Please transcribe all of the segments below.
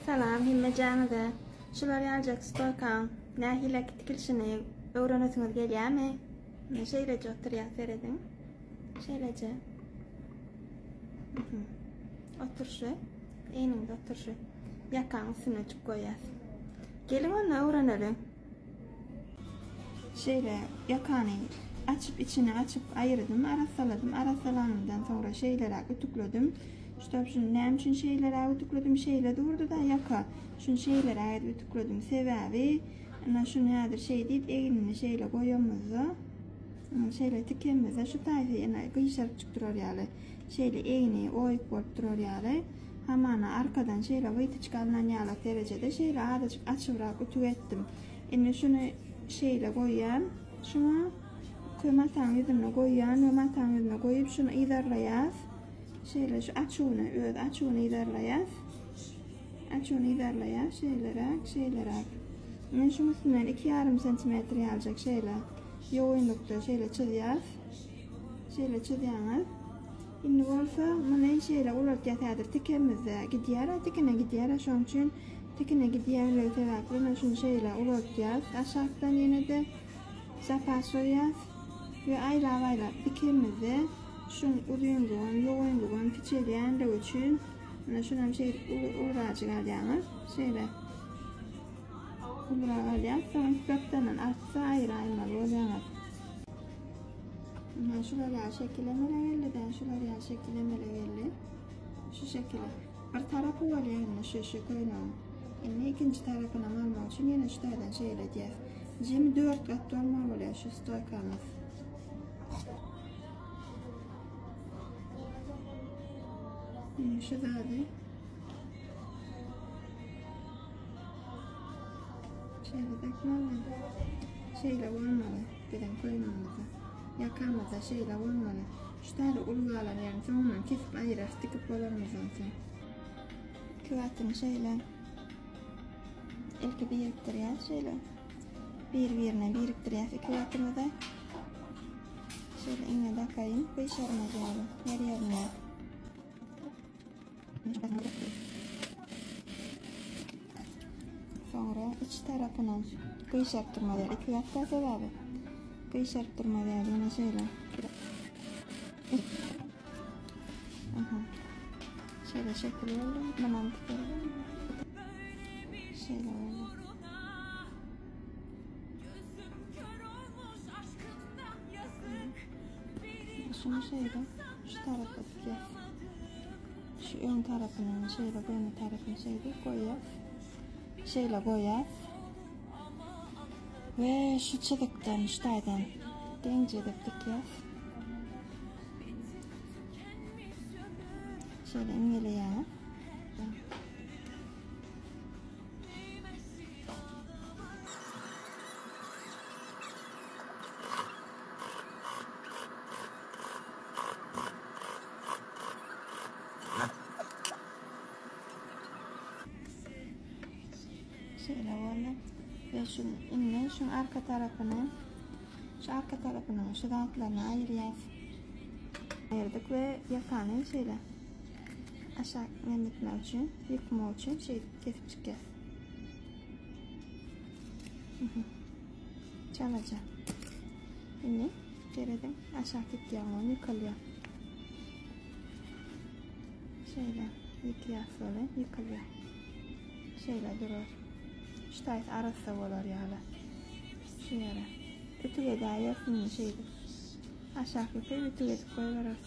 Salam, himme canıda. Şular yazacak stokan. Nahilek tikilişini öğrenetiniz geliyor mi? Şeylece oturuyor Feridin. Şeylece. Otur şu. Eyninde otur şu. Yakan üstüne çık koyasın. Gelin onu öğrenelim. Şeyle yakanı açıp içine açıp ayırdım. Arasaladım. Arasalanından sonra şeyleri ütükledim. İşte şunu nem için şeyleri ütükledim. Şeyle durdu da yaka. Şunu şeyleri ütükledim. Sebebi şunu nedir şey değil. Eğilini şeyle koyamızı. Şeyle tikemize şu tayfayı kıyışarıp çıktırıyor yani. Şeyle eğini oyuk bolup duruyor yani. Hemen arkadan şeyle vaytı çıkarılan yağlık derecede şeyle adacık açıvrak ütük ettim. Şimdi şunu şeyle koyayım. Şunu masanın yüzüne koyayım ve masanın yüzüne koyup şunu idarlayaz. Şeyle şu açığını idarlayaz. Açığını idarlayaz. Şeylerak. Yani şunun üstünden 2,5 santimetre alacak şeyle. Yoğunlukta şeyle çiziyaz. Şeyle çiziyaz. Şimdi olsa bana şeyle ulat yatadır. Tikemizde gidiyor. Tikine gidiyor. Şunun için tikine gidiyor. Sebeplerine şunu şeyle ulat yaz. Aşağıdan yine de zapasoyaz. Ve ayla tikemizde şunun uzunluğun, yoğunluğun piçeleyen de için şunun şey uğracı galyağız. Şeyle uğrağı galyağız. Sonra köptenin artsa aymalı oluyoruz. Şuraya şekillemeli geldi. Şuraya şekillemeli geldi. Şu şekilde. Bir tarafı var yani şu koyunun. Şimdi ikinci tarafına almak için yine şu taraftan şeyle diyeceğiz. 24 kat dolma oluyor şu stoykamız. Şu zaten şeyle takmalı. Şeyle olmalı. Birden koymamızı. Yakamızda şeyle olmalı. Şu tane ulgalar yani sonundan kesip ayırar. Tıkıp olarımızdan sonra. Küvatını şeyle ilk biriktiriyor şeyle. Birine biriktiriyor küvatını da. Şöyle inne bakayım. Kıyışarına diyorum. Her yerine. Sonra iç tarafından kıyışarıp durma der. Küvatta sebebi. Kıyışarıp durma der. Yine şöyle. Şöyle şekil oldu. Bana tutalım. Şöyle oldu. Şunu şeyle şu tarafa tutacağız. Şu ön tarafının şeyle bu ön tarafını şeyle koyacağız. Şeyle koyacağız. Ve şu çıdıktan şu taydan denge edip dikeceğiz. Şöyle imgeleyeceğiz. Şöyle oldu. Ve şunun inne, şunun arka tarafını, şu dağıtlarını ayıracağız. Ayırdık ve yakanı şeyle aşağı gitme için, yıkma için şey kesip çıkacağız. Çalacağım. Şimdi geriden aşağı gidiyor onu yıkılıyor. Şöyle yıkıyor sonra yıkılıyor. Şöyle durur. Şu tayt arası olur yani. Şu yere. Ütüge daha yakın şeydir. Aşağı yukarı ütüge koyuyoruz.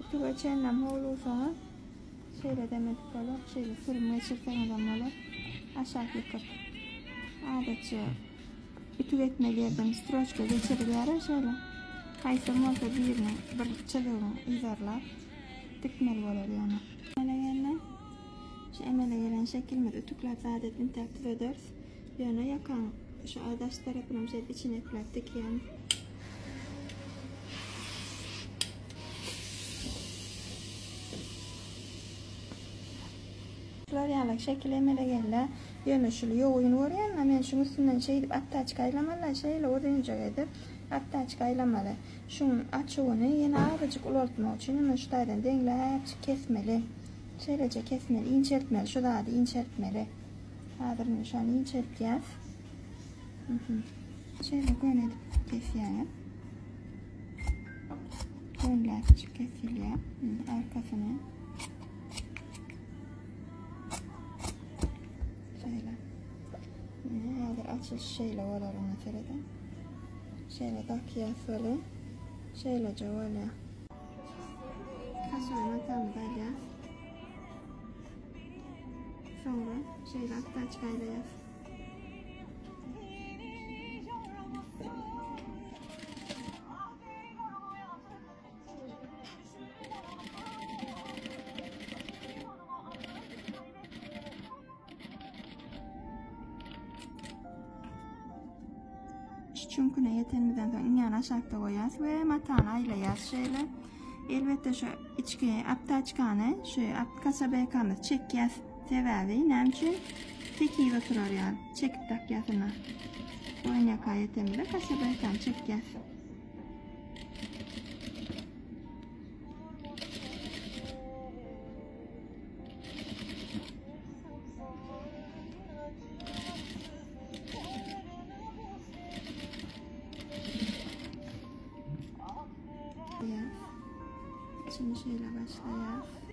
Ütüge çenlem olduğu sonra şöyle demek olur. Şöyle fırmaya çırpmaya olur. Aşağı yukarı. Adetçe ütüge etmeli yerden stroçka geçirilir. Şöyle. Kaysam olsa bir çılığını izarlar. Dikmeli olur yani. Şu emele gelen şekilde ütükler adetini tertip ederiz. Yani yakan şu adaş tarafının içine plastik yani. Şular yağlık şekil emele gelen yani şu yoğun var yani ben şunun üstünden şey edip hatta çıkaylamalı şeyle oraya edip hatta çıkaylamalı. Şunun açığını yine azıcık ulaştırmak için şu taydan dengle kesmeli. Şöylece kesmeli, inçeltmeli. Şu da inçeltmeli. Hazır şu an inçelteceğiz. Şöyle gön edip kesiyorum. Gönler kesiliyor. Arkasını. Şöyle. Hazır açılış şeyle olur ona sırada. Şöyle takıyoruz böyle. Şöylece öyle. Kaşığını tam böyle. Sonra şöyle hatta çıkarıyoruz. Çünkü yetermeden sonra iğneni aşağıda koyacağız ve matağını aylayacağız şöyle. Elbette şu içki aptaçkanı şu kasabaya kanı çekeceğiz sebebi nem için tek iyi oturur yani çekip takıyasına. Oynak ayetemde kasabaya kanı çekeceğiz. Şimdi şöyle başlayalım.